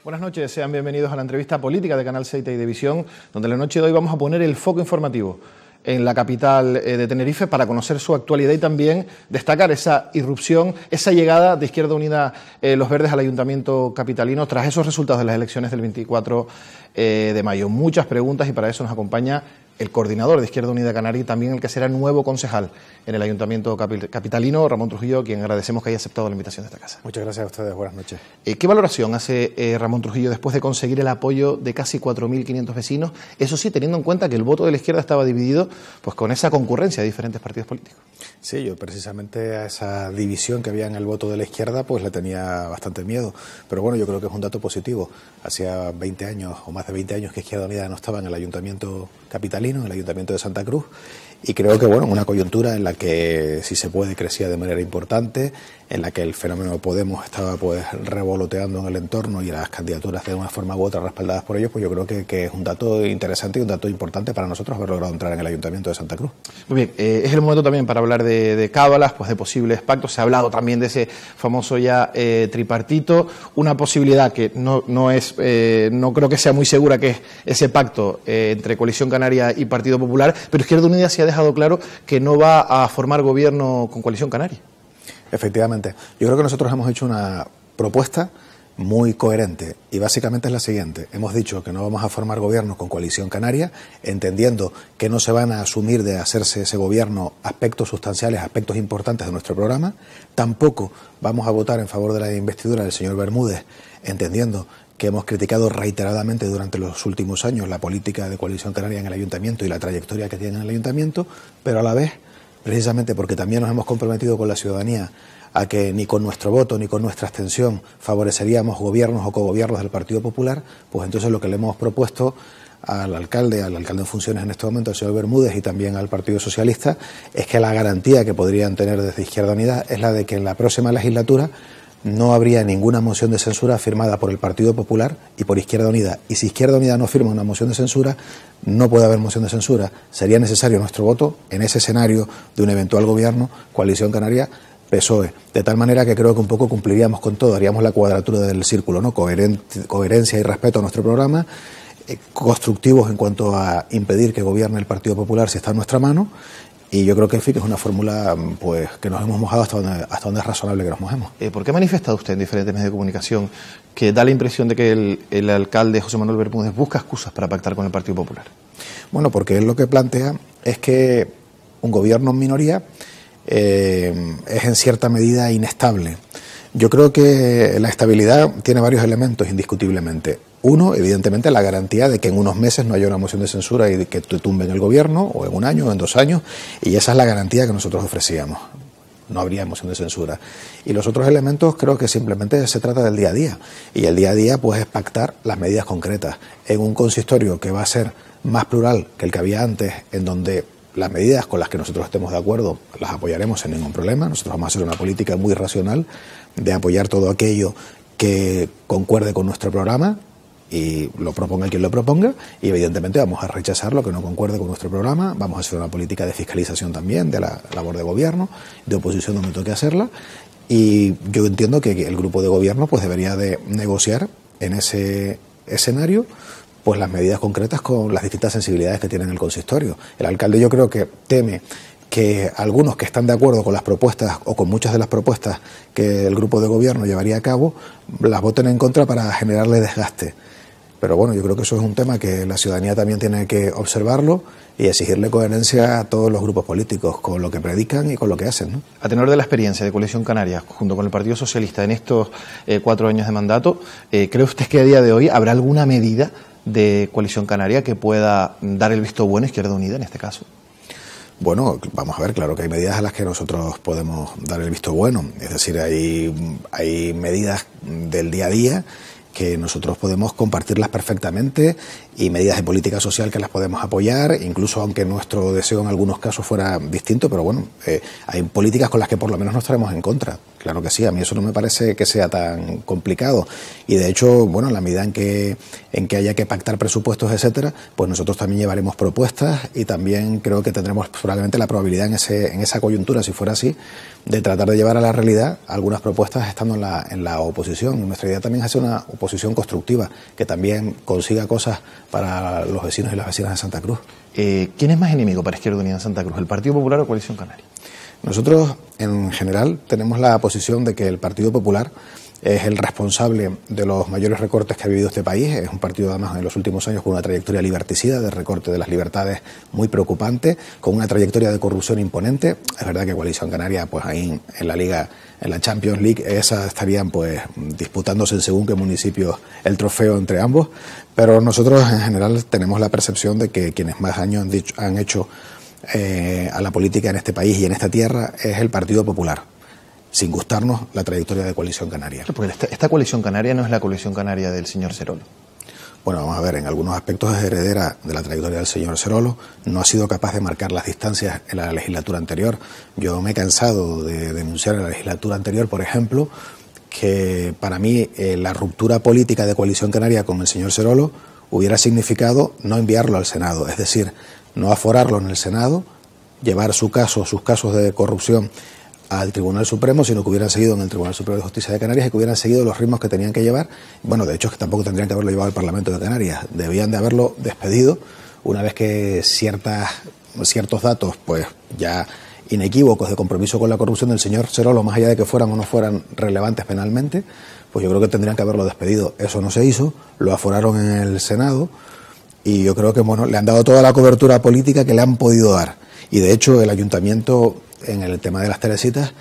Buenas noches, sean bienvenidos a la entrevista política de Canal 6 Televisión, donde la noche de hoy vamos a poner el foco informativo en la capital de Tenerife para conocer su actualidad y también destacar esa irrupción, esa llegada de Izquierda Unida Los Verdes al Ayuntamiento capitalino tras esos resultados de las elecciones del 24 de mayo. Muchas preguntas y para eso nos acompaña el coordinador de Izquierda Unida Canaria y también el que será nuevo concejal en el Ayuntamiento capitalino, Ramón Trujillo, a quien agradecemos que haya aceptado la invitación de esta casa. Muchas gracias a ustedes, buenas noches. ¿Qué valoración hace Ramón Trujillo después de conseguir el apoyo de casi 4.500 vecinos? Eso sí, teniendo en cuenta que el voto de la izquierda estaba dividido pues con esa concurrencia de diferentes partidos políticos. Sí, yo precisamente a esa división que había en el voto de la izquierda pues le tenía bastante miedo, pero bueno, yo creo que es un dato positivo. Hacía 20 años o más de 20 años que Izquierda Unida no estaba en el Ayuntamiento capitalino, en el Ayuntamiento de Santa Cruz, y creo que bueno, una coyuntura en la que si se puede crecía de manera importante, en la que el fenómeno Podemos estaba pues revoloteando en el entorno y las candidaturas de una forma u otra respaldadas por ellos, pues yo creo que es un dato interesante y un dato importante para nosotros haber logrado entrar en el Ayuntamiento de Santa Cruz. Muy bien, es el momento también para hablar de cábalas, pues de posibles pactos. Se ha hablado también de ese famoso ya tripartito, una posibilidad que no creo que sea muy segura, que es ese pacto entre Coalición Canaria y Partido Popular, pero Izquierda Unida sí ha dejado claro que no va a formar gobierno con Coalición Canaria. Efectivamente. Yo creo que nosotros hemos hecho una propuesta muy coherente y básicamente es la siguiente. Hemos dicho que no vamos a formar gobierno con Coalición Canaria, entendiendo que no se van a asumir de hacerse ese gobierno aspectos sustanciales, aspectos importantes de nuestro programa. Tampoco vamos a votar en favor de la investidura del señor Bermúdez, entendiendo que hemos criticado reiteradamente durante los últimos años la política de Coalición Canaria en el Ayuntamiento y la trayectoria que tiene en el Ayuntamiento, pero a la vez, precisamente porque también nos hemos comprometido con la ciudadanía a que ni con nuestro voto ni con nuestra abstención favoreceríamos gobiernos o cogobiernos del Partido Popular, pues entonces lo que le hemos propuesto al alcalde en funciones en este momento, el señor Bermúdez, y también al Partido Socialista, es que la garantía que podrían tener desde Izquierda Unida es la de que en la próxima legislatura no habría ninguna moción de censura firmada por el Partido Popular y por Izquierda Unida. Y si Izquierda Unida no firma una moción de censura, no puede haber moción de censura. Sería necesario nuestro voto en ese escenario de un eventual gobierno, Coalición Canaria, PSOE. De tal manera que creo que un poco cumpliríamos con todo, haríamos la cuadratura del círculo, ¿no? Coherencia y respeto a nuestro programa, constructivos en cuanto a impedir que gobierne el Partido Popular si está en nuestra mano. Y yo creo que, en fin, es una fórmula pues que nos hemos mojado hasta donde es razonable que nos mojemos. ¿Por qué ha manifestado usted en diferentes medios de comunicación que da la impresión de que el alcalde José Manuel Bermúdez busca excusas para pactar con el Partido Popular? Bueno, porque él lo que plantea es que un gobierno en minoría es en cierta medida inestable. Yo creo que la estabilidad tiene varios elementos, indiscutiblemente. Uno, evidentemente, la garantía de que en unos meses no haya una moción de censura y de que tumben el gobierno, o en un año, o en 2 años, y esa es la garantía que nosotros ofrecíamos. No habría moción de censura. Y los otros elementos creo que simplemente se trata del día a día. Y el día a día pues es pactar las medidas concretas en un consistorio que va a ser más plural que el que había antes, en donde las medidas con las que nosotros estemos de acuerdo las apoyaremos sin ningún problema. Nosotros vamos a hacer una política muy racional de apoyar todo aquello que concuerde con nuestro programa, y lo proponga quien lo proponga, y evidentemente vamos a rechazar lo que no concuerde con nuestro programa. Vamos a hacer una política de fiscalización también de la labor de gobierno, de oposición donde toque hacerla, y yo entiendo que el grupo de gobierno pues debería de negociar en ese escenario pues las medidas concretas con las distintas sensibilidades que tiene el consistorio. El alcalde, yo creo que teme que algunos que están de acuerdo con las propuestas o con muchas de las propuestas que el grupo de gobierno llevaría a cabo, las voten en contra para generarle desgaste. Pero bueno, yo creo que eso es un tema que la ciudadanía también tiene que observarlo y exigirle coherencia a todos los grupos políticos con lo que predican y con lo que hacen, ¿no? A tenor de la experiencia de Coalición Canaria junto con el Partido Socialista en estos 4 años de mandato, ¿cree usted que a día de hoy habrá alguna medida de Coalición Canaria que pueda dar el visto bueno a Izquierda Unida en este caso? Bueno, vamos a ver, claro que hay medidas a las que nosotros podemos dar el visto bueno. Es decir, hay medidas del día a día que nosotros podemos compartirlas perfectamente y medidas de política social que las podemos apoyar, incluso aunque nuestro deseo en algunos casos fuera distinto, pero bueno, hay políticas con las que por lo menos no estaremos en contra. Claro que sí, a mí eso no me parece que sea tan complicado y de hecho, bueno, en la medida en que haya que pactar presupuestos, etcétera, pues nosotros también llevaremos propuestas y también creo que tendremos probablemente la probabilidad en esa coyuntura, si fuera así, de tratar de llevar a la realidad algunas propuestas estando en la oposición. Nuestra idea también es hacer una oposición constructiva, que también consiga cosas para los vecinos y las vecinas de Santa Cruz. ¿Quién es más enemigo para Izquierda Unida en Santa Cruz, el Partido Popular o Coalición Canaria? Nosotros, en general, tenemos la posición de que el Partido Popular es el responsable de los mayores recortes que ha vivido este país. Es un partido, además, en los últimos años con una trayectoria liberticida, de recorte de las libertades muy preocupante, con una trayectoria de corrupción imponente. Es verdad que Coalición Canaria, pues ahí en la Liga, en la Champions League, esas estarían pues disputándose en según qué municipios el trofeo entre ambos, pero nosotros en general tenemos la percepción de que quienes más daño han hecho a la política en este país y en esta tierra es el Partido Popular, sin gustarnos la trayectoria de Coalición Canaria. Porque esta Coalición Canaria no es la Coalición Canaria del señor Serolo. Bueno, vamos a ver, en algunos aspectos es heredera de la trayectoria del señor Serolo, no ha sido capaz de marcar las distancias en la legislatura anterior. Yo me he cansado de denunciar en la legislatura anterior, por ejemplo, que para mí la ruptura política de Coalición Canaria con el señor Serolo hubiera significado no enviarlo al Senado, es decir, no aforarlo en el Senado, llevar sus casos de corrupción al Tribunal Supremo, sino que hubieran seguido en el Tribunal Superior de Justicia de Canarias y que hubieran seguido los ritmos que tenían que llevar. Bueno, de hecho es que tampoco tendrían que haberlo llevado al Parlamento de Canarias, debían de haberlo despedido una vez que ciertos datos, pues ya inequívocos de compromiso con la corrupción del señor Serolo, más allá de que fueran o no fueran relevantes penalmente, pues yo creo que tendrían que haberlo despedido. Eso no se hizo, lo aforaron en el Senado y yo creo que bueno, le han dado toda la cobertura política que le han podido dar. Y de hecho el ayuntamiento, en el tema de las Teresitas,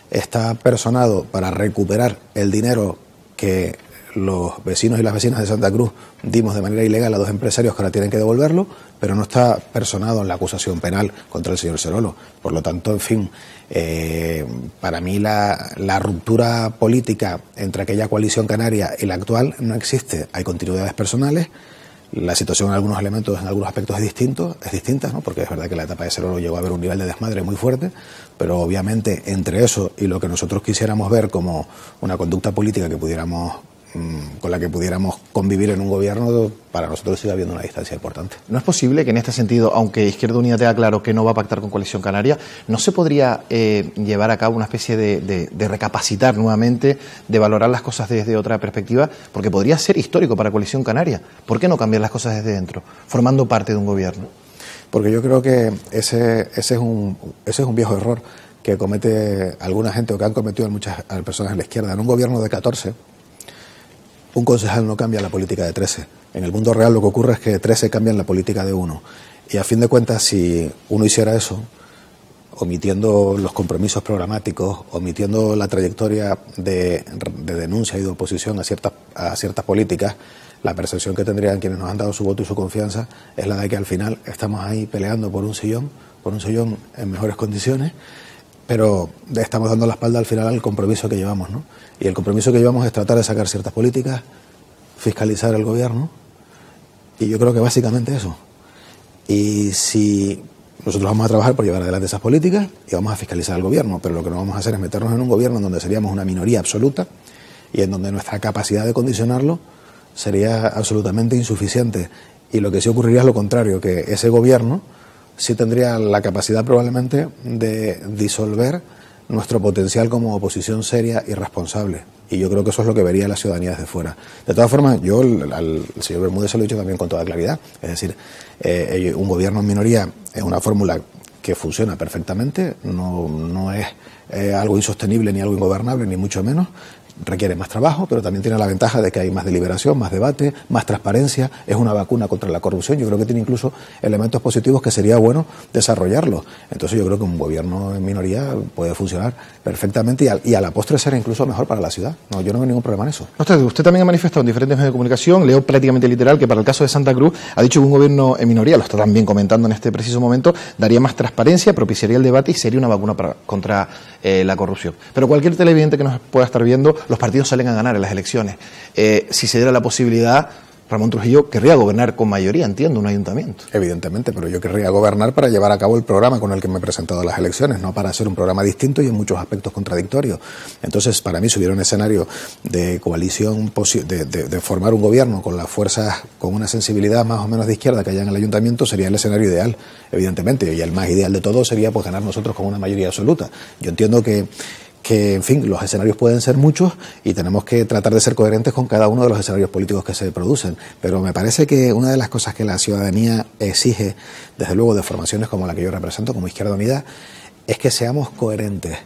está personado para recuperar el dinero que los vecinos y las vecinas de Santa Cruz dimos de manera ilegal a dos empresarios que ahora tienen que devolverlo, pero no está personado en la acusación penal contra el señor Serolo. Por lo tanto, en fin, para mí la ruptura política entre aquella Coalición Canaria y la actual no existe. Hay continuidades personales. La situación en algunos elementos, en algunos aspectos es distinta, ¿no? Porque es verdad que la etapa de Serolo llegó a haber un nivel de desmadre muy fuerte, pero obviamente entre eso y lo que nosotros quisiéramos ver como una conducta política que con la que pudiéramos convivir en un gobierno, para nosotros sigue habiendo una distancia importante. ¿No es posible que en este sentido, aunque Izquierda Unida tenga claro que no va a pactar con Coalición Canaria, no se podría llevar a cabo una especie de recapacitar nuevamente, de valorar las cosas desde otra perspectiva? Porque podría ser histórico para Coalición Canaria. ¿Por qué no cambiar las cosas desde dentro, formando parte de un gobierno? Porque yo creo que ese es un viejo error que comete alguna gente o que han cometido muchas personas en la izquierda. En un gobierno de 14... un concejal no cambia la política de 13. En el mundo real lo que ocurre es que 13 cambian la política de 1. Y a fin de cuentas, si uno hiciera eso, omitiendo los compromisos programáticos, omitiendo la trayectoria de denuncia y de oposición a ciertas políticas, la percepción que tendrían quienes nos han dado su voto y su confianza es la de que al final estamos ahí peleando por un sillón en mejores condiciones, pero estamos dando la espalda al final al compromiso que llevamos, ¿no? Y el compromiso que llevamos es tratar de sacar ciertas políticas, fiscalizar el gobierno, y yo creo que básicamente eso. Y si nosotros vamos a trabajar por llevar adelante esas políticas y vamos a fiscalizar el gobierno, pero lo que no vamos a hacer es meternos en un gobierno en donde seríamos una minoría absoluta y en donde nuestra capacidad de condicionarlo sería absolutamente insuficiente. Y lo que sí ocurriría es lo contrario, que ese gobierno sí tendría la capacidad probablemente de disolver nuestro potencial como oposición seria y responsable. Y yo creo que eso es lo que vería la ciudadanía desde fuera. De todas formas, yo al señor Bermúdez se lo he dicho también con toda claridad. Es decir, un gobierno en minoría es una fórmula que funciona perfectamente, no es algo insostenible ni algo ingobernable, ni mucho menos. Requiere más trabajo, pero también tiene la ventaja de que hay más deliberación, más debate, más transparencia, es una vacuna contra la corrupción. Yo creo que tiene incluso elementos positivos que sería bueno desarrollarlos. Entonces yo creo que un gobierno en minoría puede funcionar perfectamente y a la postre ser incluso mejor para la ciudad. No, yo no veo ningún problema en eso. Usted también ha manifestado en diferentes medios de comunicación, leo prácticamente literal, que para el caso de Santa Cruz ha dicho que un gobierno en minoría, lo está también comentando en este preciso momento, daría más transparencia, propiciaría el debate y sería una vacuna contra la corrupción. Pero cualquier televidente que nos pueda estar viendo, los partidos salen a ganar en las elecciones. Si se diera la posibilidad, Ramón Trujillo querría gobernar con mayoría, entiendo, un ayuntamiento. Evidentemente, pero yo querría gobernar para llevar a cabo el programa con el que me he presentado a las elecciones, no para hacer un programa distinto y en muchos aspectos contradictorio. Entonces, para mí, si hubiera un escenario de coalición, de formar un gobierno con las fuerzas, con una sensibilidad más o menos de izquierda que haya en el ayuntamiento, sería el escenario ideal, evidentemente, y el más ideal de todos sería pues ganar nosotros con una mayoría absoluta. Yo entiendo que en fin, los escenarios pueden ser muchos y tenemos que tratar de ser coherentes con cada uno de los escenarios políticos que se producen. Pero me parece que una de las cosas que la ciudadanía exige, desde luego de formaciones como la que yo represento, como Izquierda Unida, es que seamos coherentes,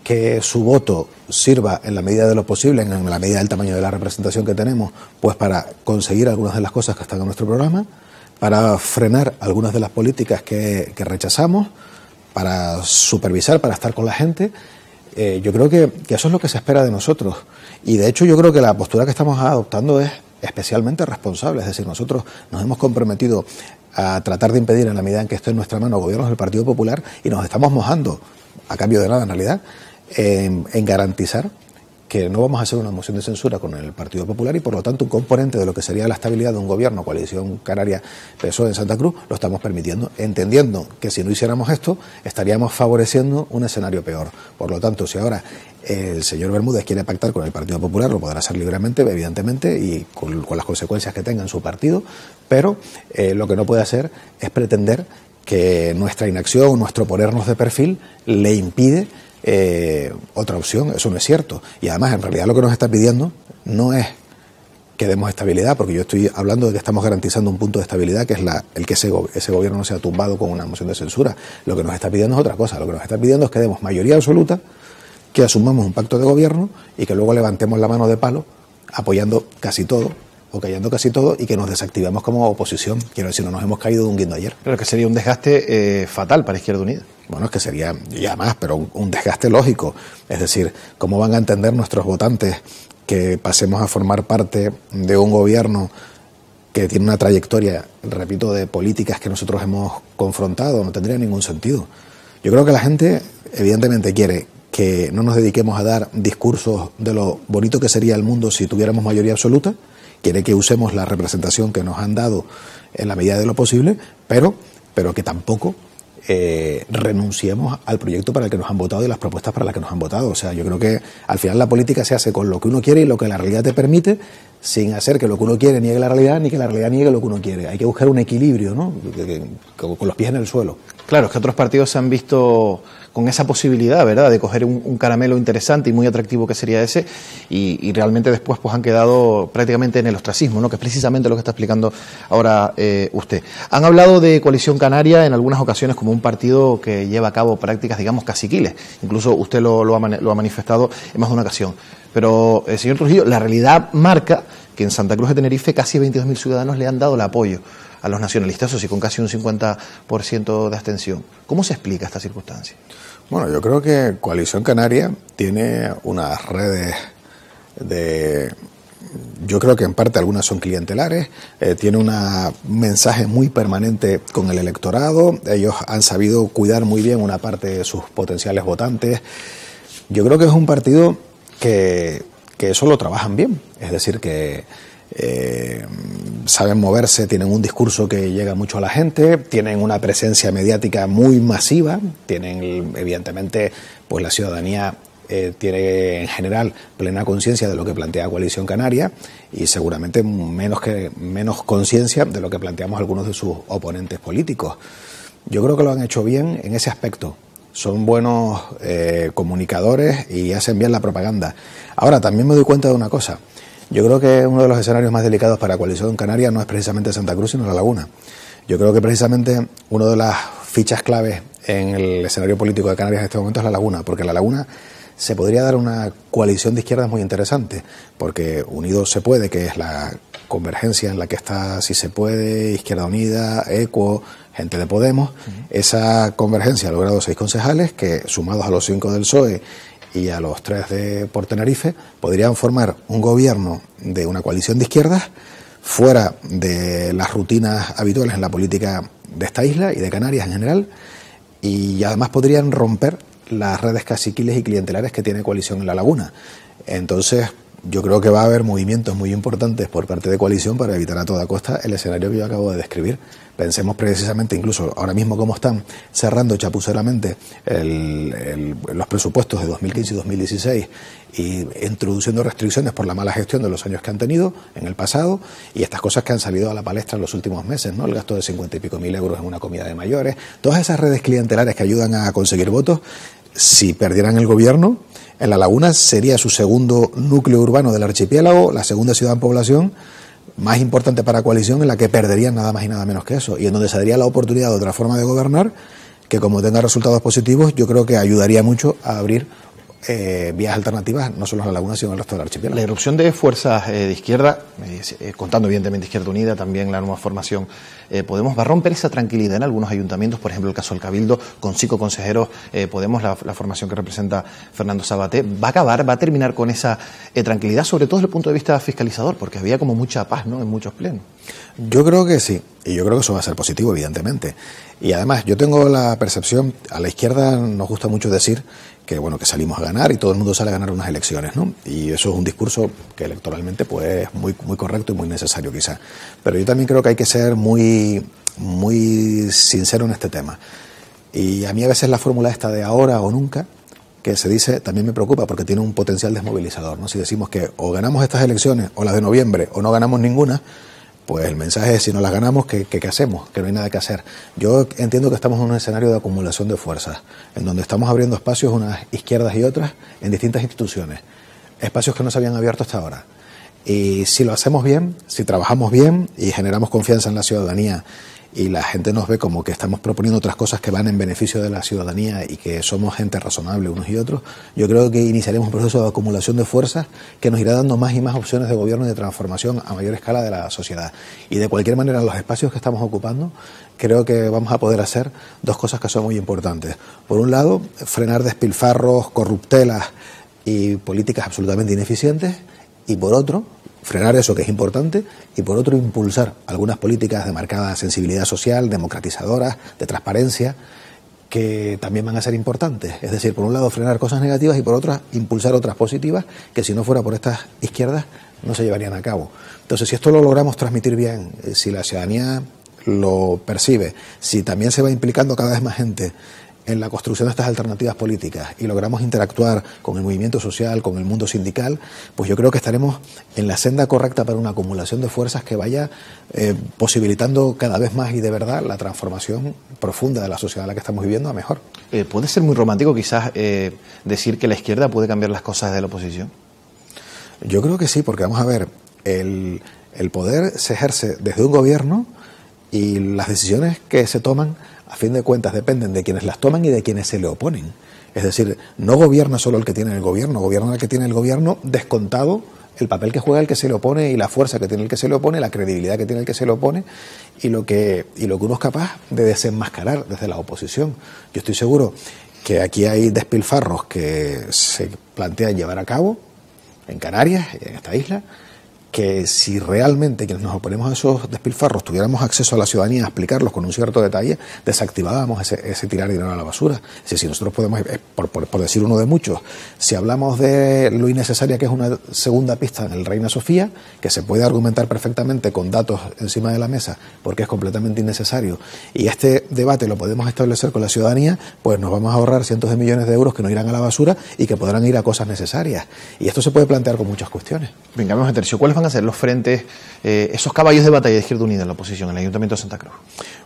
que su voto sirva en la medida de lo posible, en la medida del tamaño de la representación que tenemos, pues para conseguir algunas de las cosas que están en nuestro programa, para frenar algunas de las políticas que rechazamos, para supervisar, para estar con la gente. Yo creo que eso es lo que se espera de nosotros y de hecho yo creo que la postura que estamos adoptando es especialmente responsable, es decir, nosotros nos hemos comprometido a tratar de impedir en la medida en que esté en nuestra mano gobiernos del Partido Popular y nos estamos mojando, a cambio de nada en realidad, en garantizar que no vamos a hacer una moción de censura con el Partido Popular y por lo tanto un componente de lo que sería la estabilidad de un gobierno, coalición canaria PSOE en Santa Cruz, lo estamos permitiendo, entendiendo que si no hiciéramos esto estaríamos favoreciendo un escenario peor. Por lo tanto, si ahora el señor Bermúdez quiere pactar con el Partido Popular, lo podrá hacer libremente, evidentemente, y con las consecuencias que tenga en su partido, pero lo que no puede hacer es pretender que nuestra inacción, nuestro ponernos de perfil, le impide otra opción. Eso no es cierto y además en realidad lo que nos está pidiendo no es que demos estabilidad, porque yo estoy hablando de que estamos garantizando un punto de estabilidad que es el que ese gobierno no sea tumbado con una moción de censura. Lo que nos está pidiendo es otra cosa, lo que nos está pidiendo es que demos mayoría absoluta, que asumamos un pacto de gobierno y que luego levantemos la mano de palo apoyando casi todo o callando casi todo y que nos desactivemos como oposición. Quiero decir, no nos hemos caído de un guindo ayer. Pero que sería un desgaste fatal para Izquierda Unida. Bueno, es que sería ya más, pero un desgaste lógico. Es decir, ¿cómo van a entender nuestros votantes que pasemos a formar parte de un gobierno que tiene una trayectoria, repito, de políticas que nosotros hemos confrontado? No tendría ningún sentido. Yo creo que la gente evidentemente quiere que no nos dediquemos a dar discursos de lo bonito que sería el mundo si tuviéramos mayoría absoluta, quiere que usemos la representación que nos han dado en la medida de lo posible, pero que tampoco renunciemos al proyecto para el que nos han votado y las propuestas para las que nos han votado. O sea, yo creo que al final la política se hace con lo que uno quiere y lo que la realidad te permite, sin hacer que lo que uno quiere niegue la realidad, ni que la realidad niegue lo que uno quiere. Hay que buscar un equilibrio, ¿no? Con los pies en el suelo. Claro, es que otros partidos se han visto con esa posibilidad, ¿verdad?, de coger un caramelo interesante y muy atractivo que sería ese, y realmente después pues han quedado prácticamente en el ostracismo, ¿no?, que es precisamente lo que está explicando ahora usted. Han hablado de Coalición Canaria en algunas ocasiones como un partido que lleva a cabo prácticas, digamos, caciquiles. Incluso usted lo ha manifestado en más de una ocasión. Pero, señor Trujillo, la realidad marca que en Santa Cruz de Tenerife casi 22.000 ciudadanos le han dado el apoyo a los nacionalistas, eso sí, con casi un 50% de abstención. ¿Cómo se explica esta circunstancia? Bueno, yo creo que Coalición Canaria tiene unas redes yo creo que en parte algunas son clientelares, tiene un mensaje muy permanente con el electorado, ellos han sabido cuidar muy bien una parte de sus potenciales votantes. Yo creo que es un partido que eso lo trabajan bien, es decir, que saben moverse, tienen un discurso que llega mucho a la gente, tienen una presencia mediática muy masiva, tienen evidentemente, pues la ciudadanía tiene en general plena conciencia de lo que plantea Coalición Canaria y seguramente menos conciencia de lo que planteamos algunos de sus oponentes políticos. Yo creo que lo han hecho bien en ese aspecto. Son buenos comunicadores y hacen bien la propaganda. Ahora, también me doy cuenta de una cosa. Yo creo que uno de los escenarios más delicados para Coalición Canaria no es precisamente Santa Cruz, sino La Laguna. Yo creo que precisamente una de las fichas claves en el escenario político de Canarias en este momento es La Laguna, porque en La Laguna se podría dar una coalición de izquierdas muy interesante, porque Unidos se puede, que es la convergencia en la que está Si se puede, Izquierda Unida, ECO, gente de Podemos. Esa convergencia ha logrado 6 concejales que, sumados a los 5 del PSOE y a los 3 por Tenerife, podrían formar un gobierno de una coalición de izquierdas fuera de las rutinas habituales en la política de esta isla y de Canarias en general, y además podrían romper las redes caciquiles y clientelares que tiene Coalición en La Laguna. Entonces, yo creo que va a haber movimientos muy importantes por parte de Coalición para evitar a toda costa el escenario que yo acabo de describir. Pensemos precisamente, incluso ahora mismo, cómo están cerrando chapuceramente los presupuestos de 2015 y 2016 y introduciendo restricciones por la mala gestión de los años que han tenido en el pasado, y estas cosas que han salido a la palestra en los últimos meses, ¿no? El gasto de 50 y pico mil euros en una comida de mayores, todas esas redes clientelares que ayudan a conseguir votos si perdieran el gobierno, en La Laguna sería su segundo núcleo urbano del archipiélago, la segunda ciudad en población más importante para la coalición, en la que perderían nada más y nada menos que eso, y en donde se daría la oportunidad de otra forma de gobernar, que como tenga resultados positivos, yo creo que ayudaría mucho a abrir vías alternativas, no solo en La Laguna, sino en el resto del archipiélago. La irrupción de fuerzas de izquierda, contando evidentemente Izquierda Unida, también la nueva formación Podemos, va a romper esa tranquilidad en algunos ayuntamientos, por ejemplo el caso del Cabildo, con 5 consejeros, Podemos, la formación que representa Fernando Sabaté, va a terminar con esa tranquilidad, sobre todo desde el punto de vista fiscalizador, porque había como mucha paz, ¿no?, en muchos plenos. Yo creo que sí, y yo creo que eso va a ser positivo, evidentemente. Y además, yo tengo la percepción, a la izquierda nos gusta mucho decir que, bueno, que salimos a ganar y todo el mundo sale a ganar unas elecciones, ¿no? Y eso es un discurso que electoralmente pues es muy correcto y muy necesario quizá. Pero yo también creo que hay que ser muy sincero en este tema. Y a mí a veces la fórmula esta de ahora o nunca, que se dice, también me preocupa porque tiene un potencial desmovilizador, ¿no? Si decimos que o ganamos estas elecciones o las de noviembre o no ganamos ninguna, pues el mensaje es, si no las ganamos, ¿qué hacemos? Que no hay nada que hacer. Yo entiendo que estamos en un escenario de acumulación de fuerzas, en donde estamos abriendo espacios, unas izquierdas y otras, en distintas instituciones. Espacios que no se habían abierto hasta ahora. Y si lo hacemos bien, si trabajamos bien y generamos confianza en la ciudadanía, y la gente nos ve como que estamos proponiendo otras cosas que van en beneficio de la ciudadanía y que somos gente razonable unos y otros, yo creo que iniciaremos un proceso de acumulación de fuerzas que nos irá dando más y más opciones de gobierno y de transformación a mayor escala de la sociedad. Y de cualquier manera, en los espacios que estamos ocupando, creo que vamos a poder hacer 2 cosas que son muy importantes. Por un lado, frenar despilfarros, corruptelas y políticas absolutamente ineficientes, y por otro, frenar eso, que es importante, y por otro impulsar algunas políticas de marcada sensibilidad social, democratizadoras, de transparencia, que también van a ser importantes. Es decir, por un lado frenar cosas negativas y por otro impulsar otras positivas que si no fuera por estas izquierdas no se llevarían a cabo. Entonces, si esto lo logramos transmitir bien, si la ciudadanía lo percibe, si también se va implicando cada vez más gente en la construcción de estas alternativas políticas y logramos interactuar con el movimiento social, con el mundo sindical, pues yo creo que estaremos en la senda correcta para una acumulación de fuerzas que vaya posibilitando cada vez más y de verdad la transformación profunda de la sociedad en la que estamos viviendo a mejor. ¿Puede ser muy romántico quizás decir que la izquierda puede cambiar las cosas desde la oposición? Yo creo que sí, porque vamos a ver, el poder se ejerce desde un gobierno y las decisiones que se toman a fin de cuentas dependen de quienes las toman y de quienes se le oponen. Es decir, no gobierna solo el que tiene el gobierno, gobierna el que tiene el gobierno descontado el papel que juega el que se le opone y la fuerza que tiene el que se le opone, la credibilidad que tiene el que se le opone y lo que uno es capaz de desenmascarar desde la oposición. Yo estoy seguro que aquí hay despilfarros que se plantean llevar a cabo en Canarias, en esta isla, que si realmente quienes nos oponemos a esos despilfarros tuviéramos acceso a la ciudadanía a explicarlos con un cierto detalle, desactivábamos ese tirar dinero a la basura. Es decir, si nosotros podemos, por decir uno de muchos, si hablamos de lo innecesaria que es una segunda pista en el Reina Sofía, que se puede argumentar perfectamente con datos encima de la mesa porque es completamente innecesario, y este debate lo podemos establecer con la ciudadanía, pues nos vamos a ahorrar cientos de millones de euros que no irán a la basura y que podrán ir a cosas necesarias. Y esto se puede plantear con muchas cuestiones. Venga, vamos a tercio. ¿Cuáles van a ser los frentes, esos caballos de batalla de Izquierda Unida en la oposición, en el Ayuntamiento de Santa Cruz?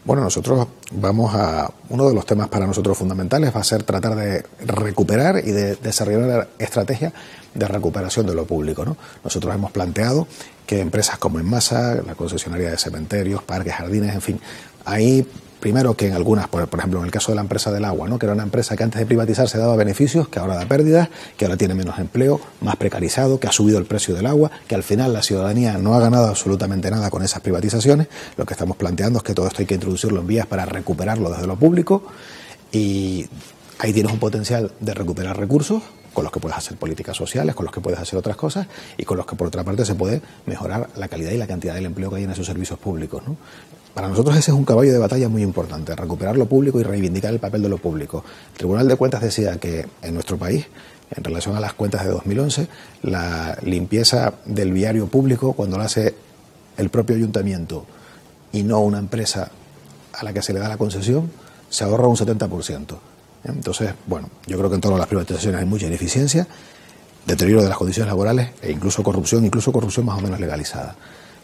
Bueno, nosotros vamos a... Uno de los temas para nosotros fundamentales va a ser tratar de recuperar y de desarrollar una estrategia de recuperación de lo público, ¿no? Nosotros hemos planteado que empresas como Enmasa, la concesionaria de cementerios, parques, jardines, en fin, ahí... Primero que en algunas, por ejemplo en el caso de la empresa del agua, ¿no?, que era una empresa que antes de privatizarse daba beneficios, que ahora da pérdidas, que ahora tiene menos empleo, más precarizado, que ha subido el precio del agua, que al final la ciudadanía no ha ganado absolutamente nada con esas privatizaciones. Lo que estamos planteando es que todo esto hay que introducirlo en vías para recuperarlo desde lo público, y ahí tienes un potencial de recuperar recursos con los que puedes hacer políticas sociales, con los que puedes hacer otras cosas y con los que por otra parte se puede mejorar la calidad y la cantidad del empleo que hay en esos servicios públicos, ¿no? Para nosotros ese es un caballo de batalla muy importante, recuperar lo público y reivindicar el papel de lo público. El Tribunal de Cuentas decía que en nuestro país, en relación a las cuentas de 2011, la limpieza del viario público, cuando lo hace el propio ayuntamiento y no una empresa a la que se le da la concesión, se ahorra un 70%. Entonces, bueno, yo creo que en todas las privatizaciones hay mucha ineficiencia, deterioro de las condiciones laborales e incluso corrupción más o menos legalizada.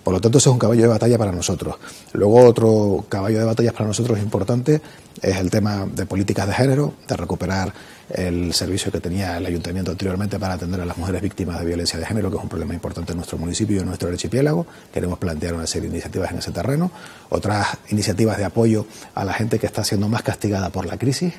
Por lo tanto, ese es un caballo de batalla para nosotros. Luego, otro caballo de batalla para nosotros importante es el tema de políticas de género, de recuperar el servicio que tenía el ayuntamiento anteriormente para atender a las mujeres víctimas de violencia de género, que es un problema importante en nuestro municipio y en nuestro archipiélago. Queremos plantear una serie de iniciativas en ese terreno. Otras iniciativas de apoyo a la gente que está siendo más castigada por la crisis,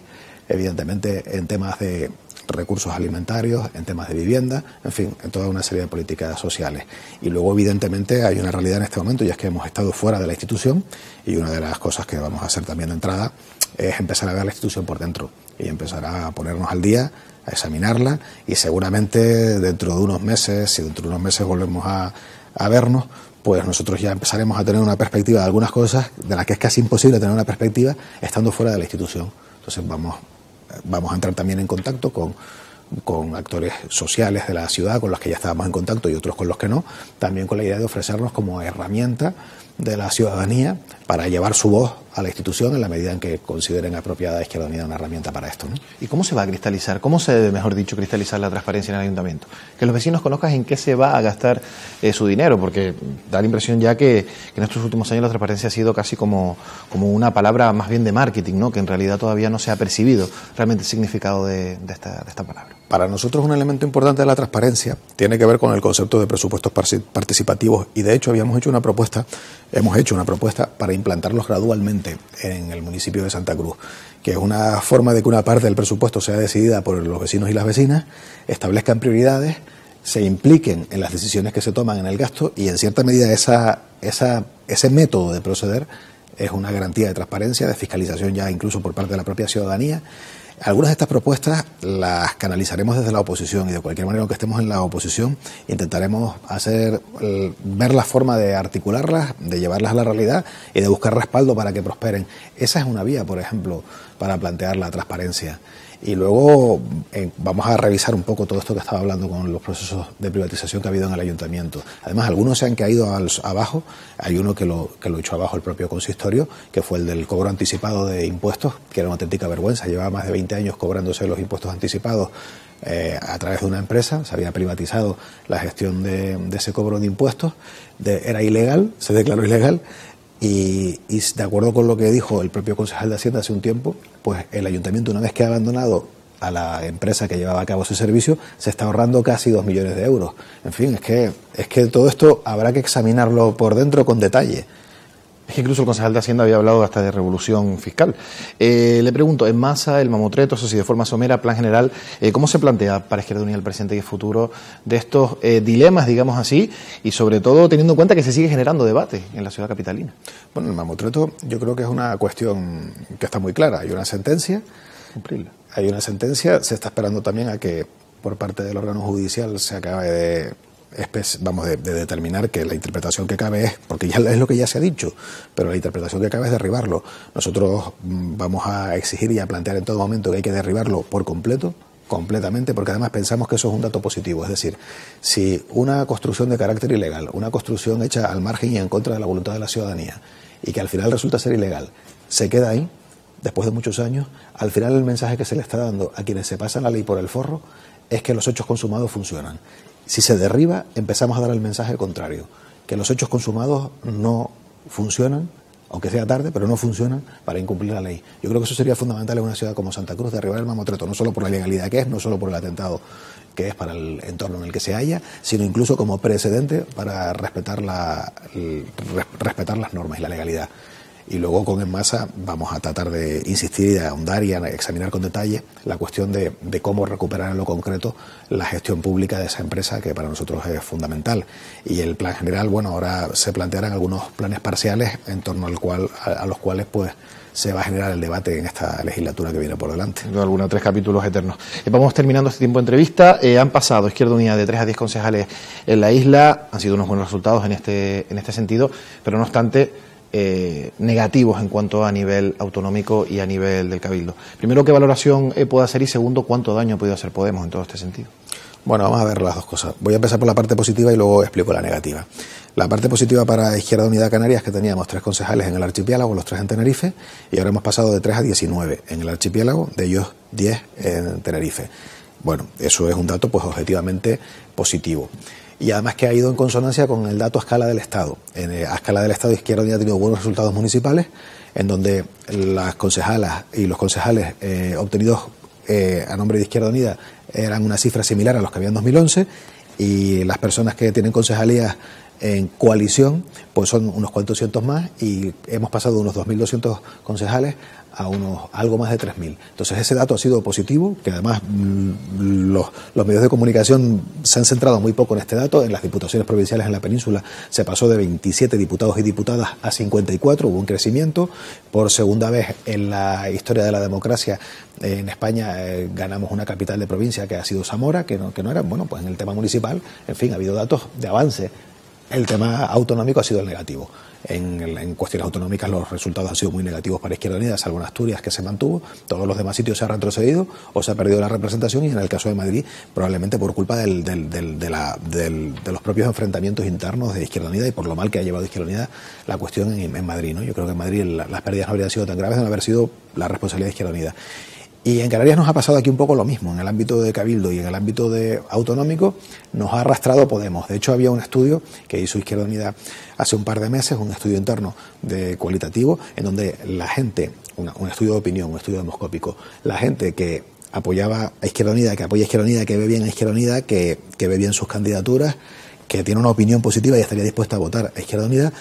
evidentemente en temas de recursos alimentarios, en temas de vivienda, en fin, en toda una serie de políticas sociales. Y luego, evidentemente, hay una realidad en este momento, y es que hemos estado fuera de la institución, y una de las cosas que vamos a hacer también de entrada es empezar a ver la institución por dentro y empezar a ponernos al día, a examinarla, y seguramente dentro de unos meses, si dentro de unos meses volvemos a vernos, pues nosotros ya empezaremos a tener una perspectiva de algunas cosas de las que es casi imposible tener una perspectiva estando fuera de la institución. Entonces vamos a entrar también en contacto con actores sociales de la ciudad, con los que ya estábamos en contacto y otros con los que no, también con la idea de ofrecernos como herramienta de la ciudadanía para llevar su voz a la institución en la medida en que consideren apropiada Izquierda Unida una herramienta para esto, ¿no? ¿Y cómo se va a cristalizar? ¿Cómo se debe, mejor dicho, cristalizar la transparencia en el ayuntamiento? Que los vecinos conozcan en qué se va a gastar su dinero, porque da la impresión ya que en estos últimos años la transparencia ha sido casi como una palabra más bien de marketing, ¿no? Que en realidad todavía no se ha percibido realmente el significado de esta palabra. Para nosotros un elemento importante de la transparencia tiene que ver con el concepto de presupuestos participativos, y de hecho hemos hecho una propuesta para implantarlos gradualmente en el municipio de Santa Cruz, que es una forma de que una parte del presupuesto sea decidida por los vecinos y las vecinas, establezcan prioridades, se impliquen en las decisiones que se toman en el gasto, y en cierta medida ese método de proceder es una garantía de transparencia, de fiscalización ya incluso por parte de la propia ciudadanía. Algunas de estas propuestas las canalizaremos desde la oposición, y de cualquier manera, aunque estemos en la oposición, intentaremos ver la forma de articularlas, de llevarlas a la realidad y de buscar respaldo para que prosperen. Esa es una vía, por ejemplo, para plantear la transparencia. Y luego vamos a revisar un poco todo esto que estaba hablando con los procesos de privatización que ha habido en el ayuntamiento. Además, algunos se han caído abajo. Hay uno que lo echó abajo el propio consistorio, que fue el del cobro anticipado de impuestos, que era una auténtica vergüenza. Llevaba más de 20 años cobrándose los impuestos anticipados a través de una empresa. Se había privatizado la gestión de ese cobro de impuestos. Era ilegal, se declaró ilegal. Y de acuerdo con lo que dijo el propio concejal de Hacienda hace un tiempo, pues el ayuntamiento, una vez que ha abandonado a la empresa que llevaba a cabo ese servicio, se está ahorrando casi 2 millones de euros. En fin, es que todo esto habrá que examinarlo por dentro con detalle. Es que incluso el concejal de Hacienda había hablado hasta de revolución fiscal. Le pregunto, en masa, el mamotreto, eso sí, de forma somera, plan general, ¿cómo se plantea para Izquierda Unida el presente y el futuro de estos dilemas, digamos así, y sobre todo teniendo en cuenta que se sigue generando debate en la ciudad capitalina? Bueno, el mamotreto yo creo que es una cuestión que está muy clara. Hay una sentencia, cumplirla. Hay una sentencia, se está esperando también a que por parte del órgano judicial se acabe de determinar que la interpretación que cabe es, porque ya es lo que ya se ha dicho, pero la interpretación que cabe es derribarlo. Nosotros vamos a exigir y a plantear en todo momento que hay que derribarlo por completo, completamente, porque además pensamos que eso es un dato positivo. Es decir, si una construcción de carácter ilegal, una construcción hecha al margen y en contra de la voluntad de la ciudadanía, y que al final resulta ser ilegal, se queda ahí, después de muchos años, al final el mensaje que se le está dando a quienes se pasan la ley por el forro es que los hechos consumados funcionan. Si se derriba, empezamos a dar el mensaje contrario, que los hechos consumados no funcionan, aunque sea tarde, pero no funcionan para incumplir la ley. Yo creo que eso sería fundamental en una ciudad como Santa Cruz, derribar el mamotreto, no solo por la ilegalidad que es, no solo por el atentado que es para el entorno en el que se halla, sino incluso como precedente para respetar las normas y la legalidad. Y luego con En Masa vamos a tratar de insistir y de ahondar y a examinar con detalle la cuestión de cómo recuperar en lo concreto la gestión pública de esa empresa, que para nosotros es fundamental. Y el plan general, bueno, ahora se plantearán algunos planes parciales en torno a los cuales pues se va a generar el debate en esta legislatura que viene por delante. Sin duda alguna, 3 capítulos eternos. Vamos terminando este tiempo de entrevista. Han pasado Izquierda Unida de 3 a 10 concejales en la isla. Han sido unos buenos resultados en este sentido, pero no obstante negativos en cuanto a nivel autonómico y a nivel del Cabildo. Primero, ¿qué valoración puede hacer? Y segundo, ¿cuánto daño ha podido hacer Podemos en todo este sentido? Bueno, vamos a ver las dos cosas. Voy a empezar por la parte positiva y luego explico la negativa. La parte positiva para Izquierda Unida Canarias es que teníamos 3 concejales en el archipiélago, los 3 en Tenerife, y ahora hemos pasado de 3 a 19 en el archipiélago, de ellos 10 en Tenerife. Bueno, eso es un dato pues objetivamente positivo. y además que ha ido en consonancia con el dato a escala del Estado. A escala del Estado, Izquierda Unida ha tenido buenos resultados municipales, en donde las concejalas y los concejales obtenidos a nombre de Izquierda Unida eran una cifra similar a los que había en 2011, y las personas que tienen concejalías en coalición pues son unos cuantos cientos más, y hemos pasado de unos 2.200 concejales a algo más de 3.000. Entonces ese dato ha sido positivo, que además los medios de comunicación se han centrado muy poco en este dato. En las diputaciones provinciales en la península se pasó de 27 diputados y diputadas a 54, hubo un crecimiento. Por segunda vez en la historia de la democracia en España ganamos una capital de provincia, que ha sido Zamora, que no era, bueno, pues en el tema municipal, en fin, ha habido datos de avance. El tema autonómico ha sido el negativo. En cuestiones autonómicas los resultados han sido muy negativos para Izquierda Unida, salvo en Asturias, que se mantuvo. Todos los demás sitios se ha retrocedido o se ha perdido la representación, y en el caso de Madrid probablemente por culpa de los propios enfrentamientos internos de Izquierda Unida y por lo mal que ha llevado Izquierda Unida la cuestión en Madrid, ¿no? Yo creo que en Madrid las pérdidas no habrían sido tan graves de no haber sido la responsabilidad de Izquierda Unida. Y en Canarias nos ha pasado aquí un poco lo mismo. En el ámbito de Cabildo y en el ámbito de autonómico nos ha arrastrado Podemos. De hecho, había un estudio que hizo Izquierda Unida hace un par de meses, un estudio interno cualitativo, en donde la gente, un estudio de opinión, un estudio demoscópico, la gente que apoyaba a Izquierda Unida, que apoya a Izquierda Unida, que ve bien a Izquierda Unida, que ve bien sus candidaturas, que tiene una opinión positiva y estaría dispuesta a votar a Izquierda Unida.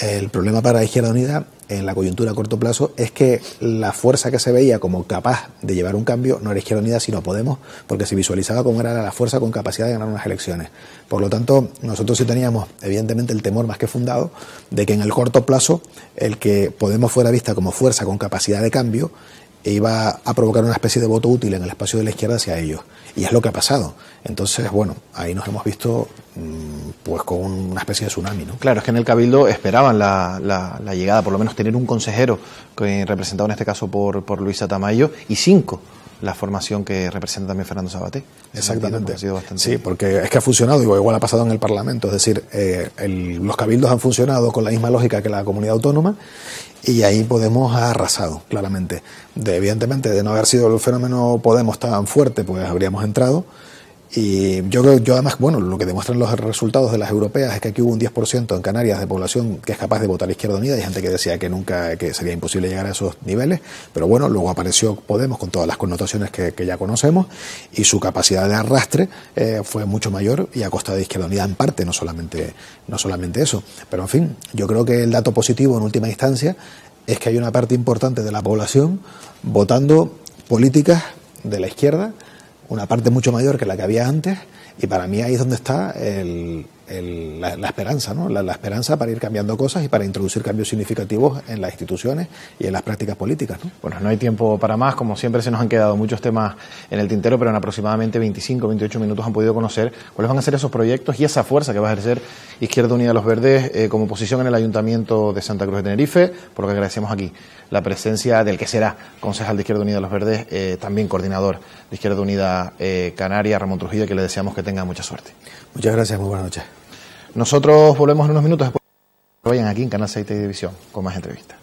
El problema para Izquierda Unida en la coyuntura a corto plazo es que la fuerza que se veía como capaz de llevar un cambio no era Izquierda Unida sino Podemos, porque se visualizaba como era la fuerza con capacidad de ganar unas elecciones. Por lo tanto, nosotros sí teníamos evidentemente el temor más que fundado de que en el corto plazo el que Podemos fuera vista como fuerza con capacidad de cambio iba a provocar una especie de voto útil en el espacio de la izquierda hacia ellos. Y es lo que ha pasado. Entonces, bueno, ahí nos hemos visto pues con una especie de tsunami, ¿no? Claro, es que en el Cabildo esperaban la llegada, por lo menos tener un consejero representado en este caso por Luisa Tamayo, y 5 la formación que representa también Fernando Sabaté. Exactamente. Sí, porque es que ha funcionado, igual ha pasado en el Parlamento, es decir, los cabildos han funcionado con la misma lógica que la comunidad autónoma, y ahí Podemos ha arrasado, claramente. Evidentemente, de no haber sido el fenómeno Podemos tan fuerte, pues habríamos entrado. Y yo además, bueno, lo que demuestran los resultados de las europeas es que aquí hubo un 10% en Canarias de población que es capaz de votar Izquierda Unida. Hay gente que decía que sería imposible llegar a esos niveles, pero bueno, luego apareció Podemos con todas las connotaciones que ya conocemos, y su capacidad de arrastre fue mucho mayor, y a costa de Izquierda Unida en parte, no solamente eso. Pero en fin, yo creo que el dato positivo en última instancia es que hay una parte importante de la población votando políticas de la izquierda, una parte mucho mayor que la que había antes, y para mí ahí es donde está la esperanza, ¿no? La esperanza para ir cambiando cosas y para introducir cambios significativos en las instituciones y en las prácticas políticas, ¿no? Bueno, no hay tiempo para más, como siempre se nos han quedado muchos temas en el tintero, pero en aproximadamente 25, 28 minutos han podido conocer cuáles van a ser esos proyectos y esa fuerza que va a ejercer Izquierda Unida Los Verdes como oposición en el Ayuntamiento de Santa Cruz de Tenerife, por lo que agradecemos aquí la presencia del que será concejal de Izquierda Unida Los Verdes, también coordinador de Izquierda Unida Canarias, Ramón Trujillo, que le deseamos que tenga mucha suerte. Muchas gracias, muy buenas noches. Nosotros volvemos en unos minutos después. Vayan aquí en Canal 6 Televisión con más entrevistas.